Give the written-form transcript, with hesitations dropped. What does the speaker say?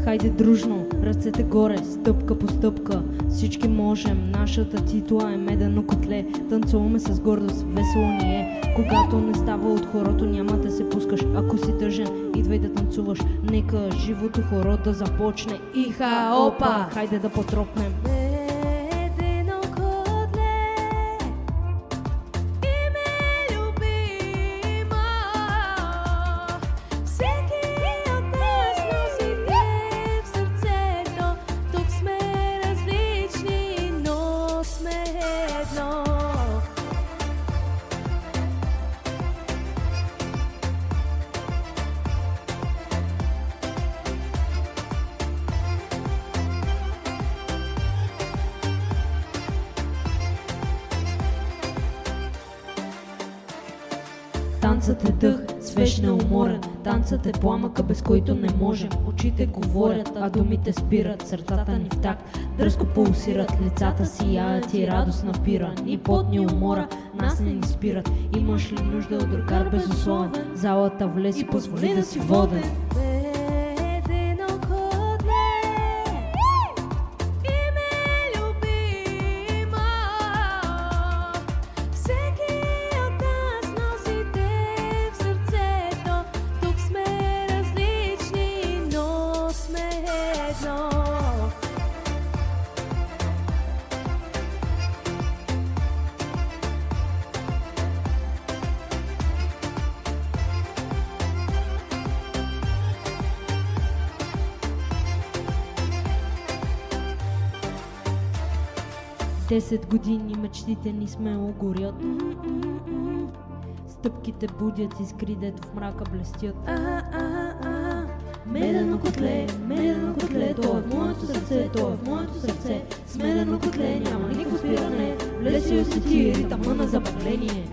Хайде дружно, ръцете горе, стъпка по стъпка, всички можем, нашата титла е медено котле, танцуваме с гордост, весело ни е, когато не става от хорото няма да се пускаш, ако си тъжен, идвай да танцуваш, нека живото хоро да започне, иха, опа, хайде да потропнем. Танцът е дъх, свеж неуморен, танцът е пламъка, без който не можем. Очите говорят, а думите спират, сърцата ни в такт, дръзко пулсират, лицата сияят и радост напира. Ни пот, ни умора, нас не ни спират. Имаш ли нужда от другар безусловен? Залата влез и позволи да си воден. Десет години мечтите ни смело горят, стъпките будят искри, дето в мрака блестят. Медено котле, то е в моето сърце, то е в моето сърце. С медено котле няма никакво спиране, влез и усети ритъма на забавление.